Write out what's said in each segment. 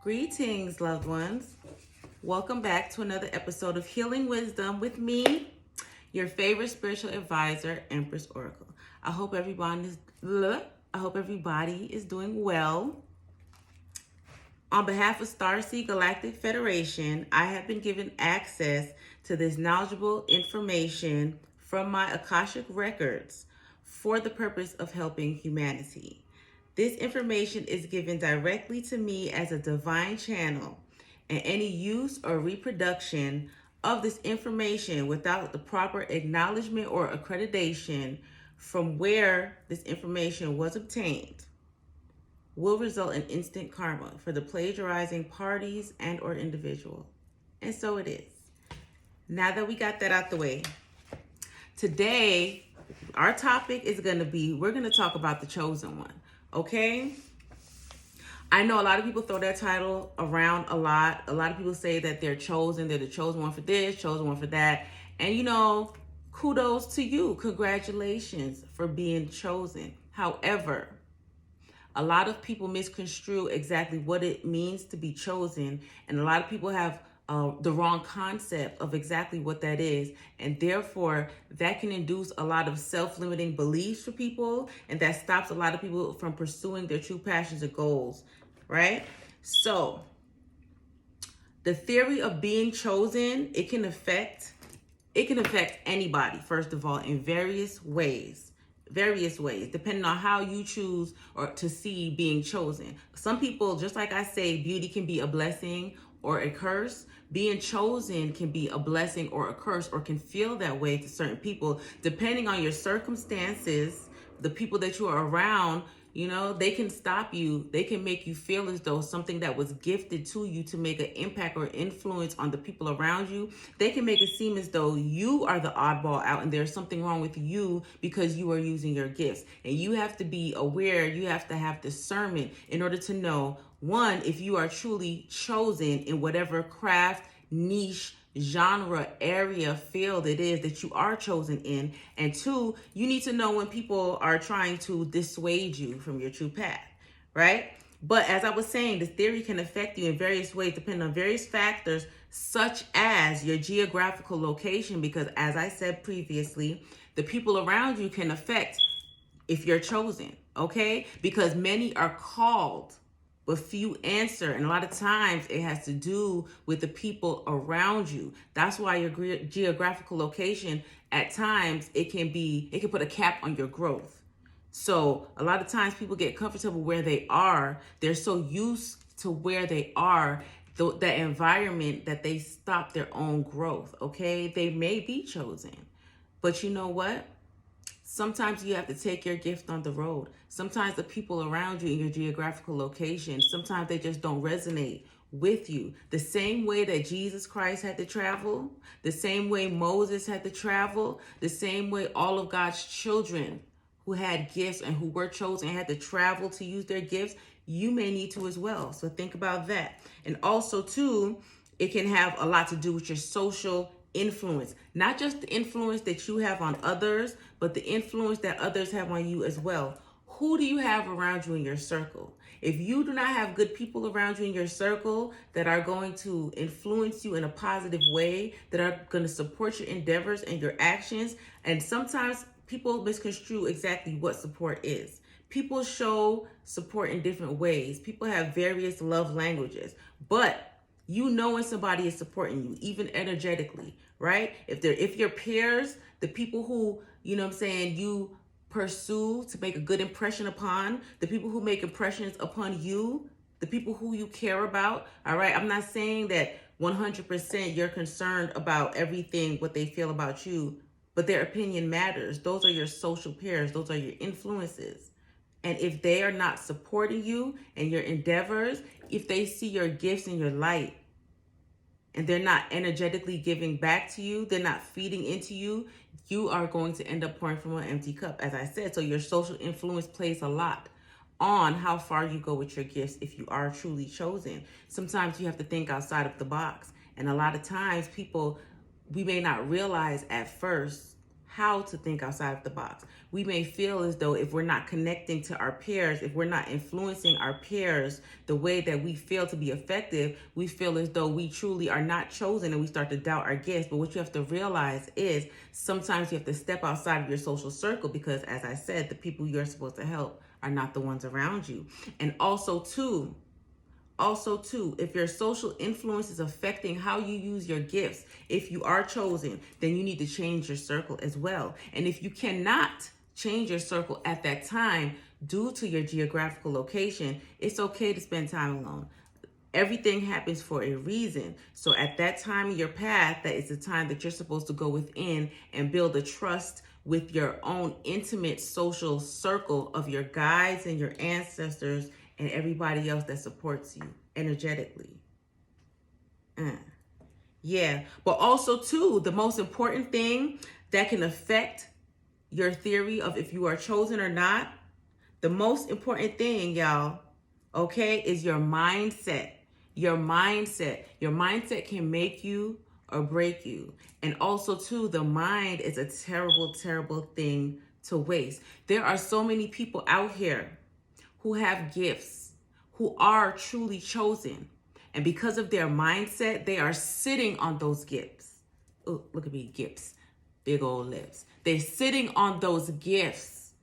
Greetings, loved ones. Welcome back to another episode of Healing Wisdom with me, your favorite spiritual advisor, Empress Oracle. I hope everybody is doing well. On behalf of Starseed Galactic Federation, I have been given access to this knowledgeable information from my Akashic records for the purpose of helping humanity. This information is given directly to me as a divine channel, and any use or reproduction of this information without the proper acknowledgement or accreditation from where this information was obtained will result in instant karma for the plagiarizing parties and or individual. And so it is. Now that we got that out the way, today our topic is going to be, we're going to talk about the chosen one, okay? I know a lot of people throw that title around a lot. A lot of people say that they're chosen, they're the chosen one for this, chosen one for that. And kudos to you. Congratulations for being chosen. However, a lot of people misconstrue exactly what it means to be chosen, and a lot of people have the wrong concept of exactly what that is, and therefore that can induce a lot of self-limiting beliefs for people, and that stops a lot of people from pursuing their true passions and goals, right? So the theory of being chosen, it can affect anybody, first of all, in various ways, depending on how you choose or to see being chosen. Some people, just like I say, beauty can be a blessing or a curse. Being chosen can be a blessing or a curse, or can feel that way to certain people, depending on your circumstances, the people that you are around. They can stop you. They can make you feel as though something that was gifted to you to make an impact or influence on the people around you, they can make it seem as though you are the oddball out and there's something wrong with you because you are using your gifts. And you have to be aware, you have to have discernment in order to know, one, if you are truly chosen in whatever craft, niche, genre, area, field it is that you are chosen in. And two, you need to know when people are trying to dissuade you from your true path, right? But as I was saying, the theory can affect you in various ways, depending on various factors, such as your geographical location, because as I said previously, the people around you can affect if you're chosen, okay? Because many are called, but few answer. And a lot of times it has to do with the people around you. That's why your geographical location, at times, it can put a cap on your growth. So a lot of times people get comfortable where they are. They're so used to where they are, the environment, that they stop their own growth, okay? They may be chosen, but you know what? Sometimes you have to take your gift on the road. Sometimes the people around you in your geographical location, sometimes they just don't resonate with you. The same way that Jesus Christ had to travel, the same way Moses had to travel, the same way all of God's children who had gifts and who were chosen had to travel to use their gifts, you may need to as well. So think about that. And also too, it can have a lot to do with your social influence, not just the influence that you have on others, but the influence that others have on you as well. Who do you have around you in your circle? If you do not have good people around you in your circle that are going to influence you in a positive way, that are going to support your endeavors and your actions, and sometimes people misconstrue exactly what support is. People show support in different ways. People have various love languages, but when somebody is supporting you, even energetically, right? If your peers, the people who, you pursue to make a good impression upon, the people who make impressions upon you, the people who you care about, all right? I'm not saying that 100% you're concerned about everything, what they feel about you, but their opinion matters. Those are your social peers. Those are your influences. And if they are not supporting you and your endeavors, if they see your gifts and your light, and they're not energetically giving back to you, they're not feeding into you, you are going to end up pouring from an empty cup, as I said. So your social influence plays a lot on how far you go with your gifts if you are truly chosen. Sometimes you have to think outside of the box. And a lot of times we may not realize at first how to think outside of the box. We may feel as though if we're not connecting to our peers, if we're not influencing our peers the way that we feel to be effective, we feel as though we truly are not chosen, and we start to doubt our gifts. But what you have to realize is sometimes you have to step outside of your social circle, because as I said, the people you're supposed to help are not the ones around you. And also too, if your social influence is affecting how you use your gifts, if you are chosen, then you need to change your circle as well. And if you cannot change your circle at that time due to your geographical location, it's okay to spend time alone. Everything happens for a reason. So at that time in your path, that is the time that you're supposed to go within and build a trust with your own intimate social circle of your guides and your ancestors and everybody else that supports you energetically. Yeah, but also too, the most important thing that can affect your theory of if you are chosen or not, the most important thing, y'all, okay, is your mindset. Your mindset can make you or break you. And also too, the mind is a terrible, terrible thing to waste. There are so many people out here who have gifts, who are truly chosen. And because of their mindset, they are sitting on those gifts. Oh, look at me, gifts, big old lips. They're sitting on those gifts,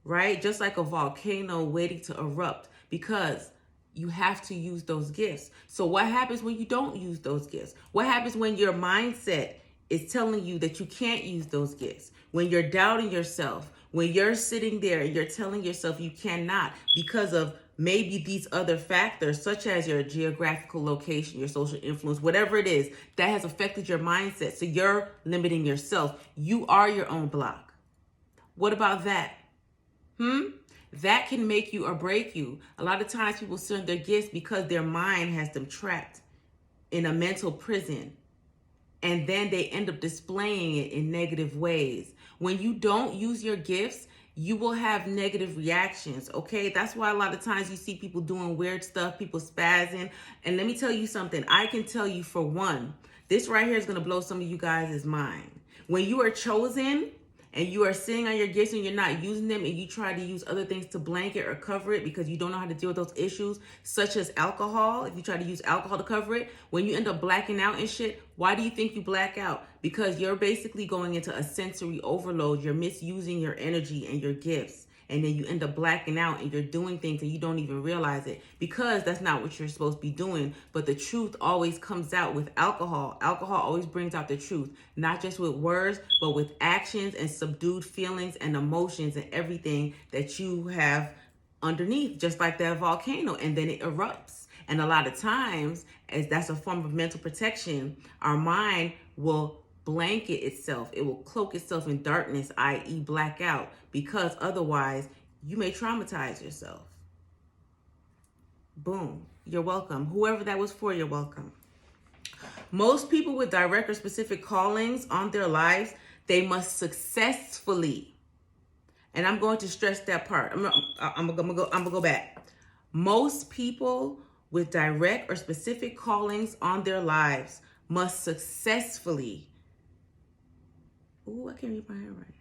right? Just like a volcano waiting to erupt, because you have to use those gifts. So what happens when you don't use those gifts? What happens when your mindset is telling you that you can't use those gifts? When you're doubting yourself, when you're sitting there and you're telling yourself you cannot because of maybe these other factors, such as your geographical location, your social influence, whatever it is that has affected your mindset. So you're limiting yourself. You are your own block. What about that? That can make you or break you. A lot of times people send their gifts because their mind has them trapped in a mental prison. And then they end up displaying it in negative ways. When you don't use your gifts, you will have negative reactions, okay? That's why a lot of times you see people doing weird stuff, people spazzing. And let me tell you something. I can tell you for one, this right here is going to blow some of you guys' mind. When you are chosen and you are sitting on your gifts and you're not using them, and you try to use other things to blanket or cover it because you don't know how to deal with those issues, such as alcohol. If you try to use alcohol to cover it, when you end up blacking out and shit, why do you think you black out? Because you're basically going into a sensory overload. You're misusing your energy and your gifts. And then you end up blacking out and you're doing things and you don't even realize it, because that's not what you're supposed to be doing. But the truth always comes out with alcohol. Alcohol always brings out the truth, not just with words, but with actions and subdued feelings and emotions and everything that you have underneath, just like that volcano, and then it erupts. And a lot of times, as that's a form of mental protection, our mind will blanket itself. It will cloak itself in darkness, i.e. blackout, because otherwise you may traumatize yourself. Boom. You're welcome. Whoever that was for, you're welcome. Most people with direct or specific callings on their lives, they must successfully, and I'm going to stress that part. I'm gonna go back. Most people with direct or specific callings on their lives must successfully, I can't read my handwriting.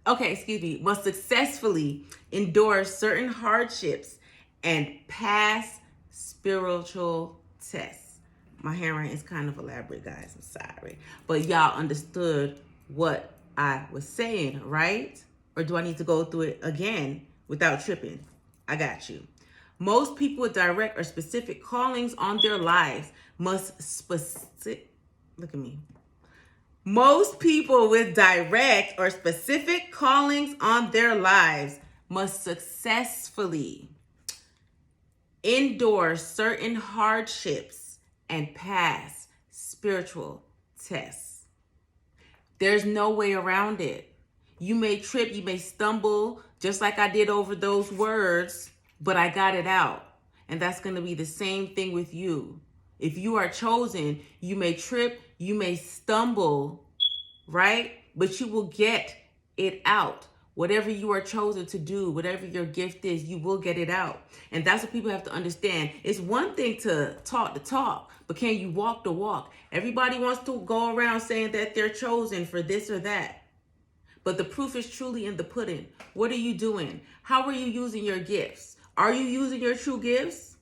Okay, excuse me. Must successfully endure certain hardships and pass spiritual tests. My handwriting is kind of elaborate, guys. I'm sorry. But y'all understood what I was saying, right? Or do I need to go through it again without tripping? I got you. Most people with direct or specific callings on their lives must look at me. Most people with direct or specific callings on their lives must successfully endure certain hardships and pass spiritual tests. There's no way around it. You may trip, you may stumble, just like I did over those words, but I got it out. And that's going to be the same thing with you. If you are chosen, you may trip, you may stumble, right? But you will get it out. Whatever you are chosen to do, whatever your gift is, you will get it out. And that's what people have to understand. It's one thing to talk the talk, but can you walk the walk? Everybody wants to go around saying that they're chosen for this or that. But the proof is truly in the pudding. What are you doing? How are you using your gifts? Are you using your true gifts?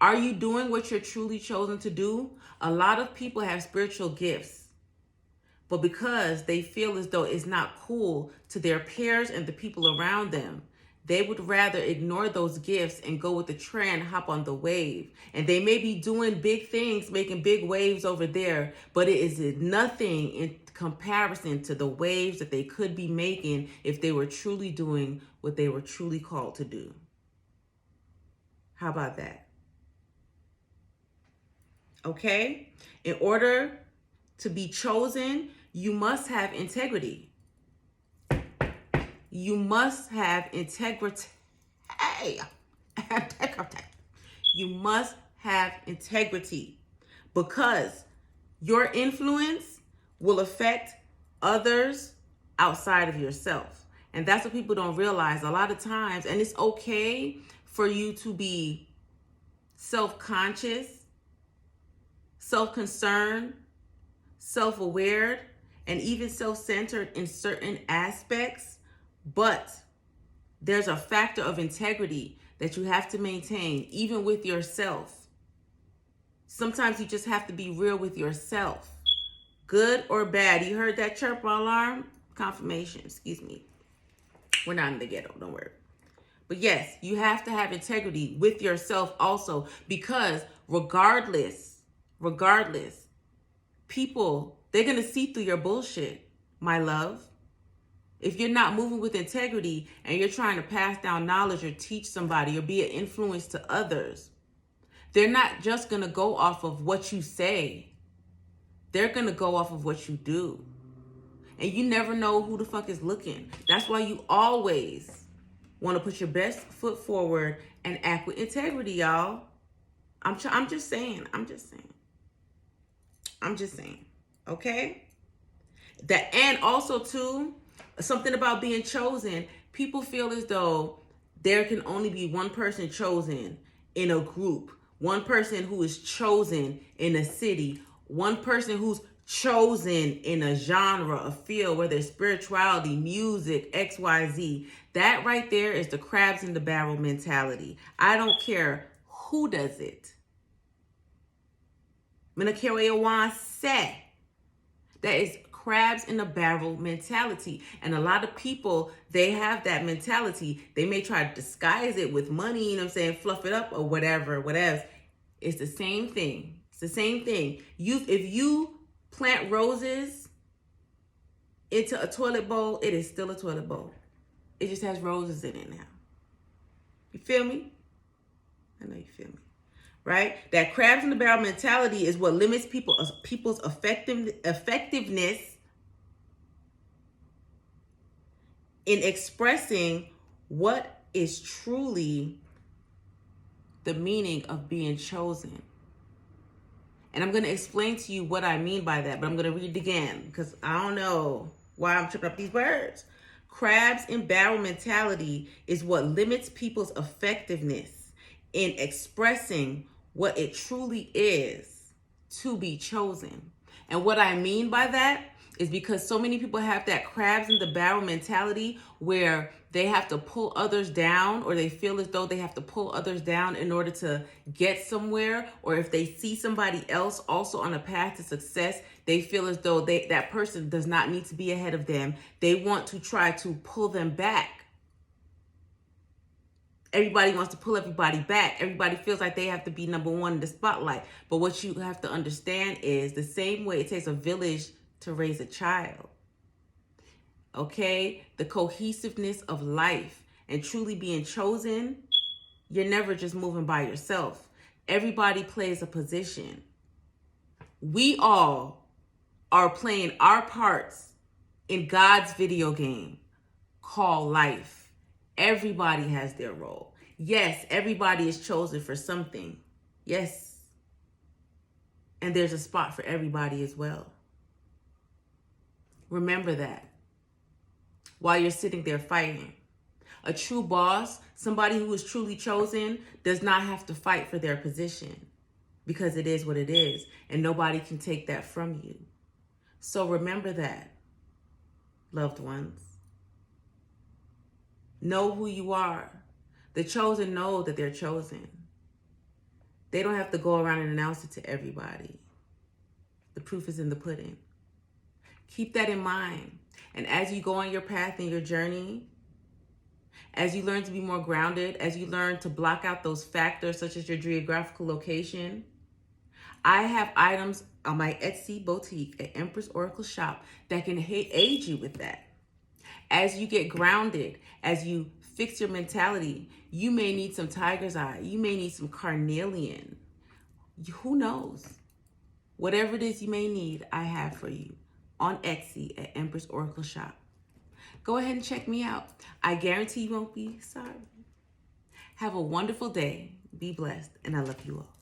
Are you doing what you're truly chosen to do? A lot of people have spiritual gifts, but because they feel as though it's not cool to their peers and the people around them, they would rather ignore those gifts and go with the trend, hop on the wave. And they may be doing big things, making big waves over there, but it is nothing in comparison to the waves that they could be making if they were truly doing what they were truly called to do. How about that? Okay? In order to be chosen, you must have integrity. You must have integrity. You must have integrity, because your influence will affect others outside of yourself. And that's what people don't realize a lot of times. And it's okay for you to be self-conscious, self-concerned, self-aware, and even self-centered in certain aspects. But there's a factor of integrity that you have to maintain, even with yourself. Sometimes you just have to be real with yourself, good or bad. You heard that chirp alarm? Confirmation, excuse me. We're not in the ghetto, don't worry. But yes, you have to have integrity with yourself also, because regardless, people, they're going to see through your bullshit, my love. If you're not moving with integrity and you're trying to pass down knowledge or teach somebody or be an influence to others, they're not just going to go off of what you say. They're going to go off of what you do. And you never know who the fuck is looking. That's why you always want to put your best foot forward and act with integrity, y'all. I'm just saying. Okay? That, and also too, something about being chosen. People feel as though there can only be one person chosen in a group, one person who is chosen in a city, one person who's chosen in a genre, a field, whether it's spirituality, music, XYZ. That right there is the crabs in the barrel mentality. I don't care who does it. I don't care what you say. That is crabs in the barrel mentality. And a lot of people, they have that mentality. They may try to disguise it with money, you know what I'm saying, fluff it up or whatever. It's the same thing. If you plant roses into a toilet bowl, it is still a toilet bowl. It just has roses in it now. You feel me? I know you feel me. Right? That crabs in the barrel mentality is what limits people's effectiveness in expressing what is truly the meaning of being chosen. And I'm going to explain to you what I mean by that, but I'm going to read it again because I don't know why I'm tripping up these words. Crabs in barrel mentality is what limits people's effectiveness in expressing what it truly is to be chosen. And what I mean by that is because so many people have that crabs in the barrel mentality where they have to pull others down, or they feel as though they have to pull others down in order to get somewhere. Or if they see somebody else also on a path to success, they feel as though that person does not need to be ahead of them. They want to try to pull them back. Everybody wants to pull everybody back. Everybody feels like they have to be number one in the spotlight. But what you have to understand is the same way it takes a village to raise a child. Okay? The cohesiveness of life and truly being chosen, you're never just moving by yourself. Everybody plays a position. We all are playing our parts in God's video game called life. Everybody has their role. Yes, everybody is chosen for something. Yes. And there's a spot for everybody as well. Remember that while you're sitting there fighting. A true boss, somebody who is truly chosen, does not have to fight for their position because it is what it is, and nobody can take that from you. So remember that. loved ones. Know who you are. The chosen know that they're chosen. They don't have to go around and announce it to everybody. The proof is in the pudding. Keep that in mind. And as you go on your path and your journey, as you learn to be more grounded, as you learn to block out those factors such as your geographical location, I have items on my Etsy boutique at Empress Oracle Shop that can aid you with that. As you get grounded, as you fix your mentality, you may need some tiger's eye. You may need some carnelian. Who knows? Whatever it is you may need, I have for you on Etsy at Empress Oracle Shop. Go ahead and check me out. I guarantee you won't be sorry. Have a wonderful day. Be blessed, and I love you all.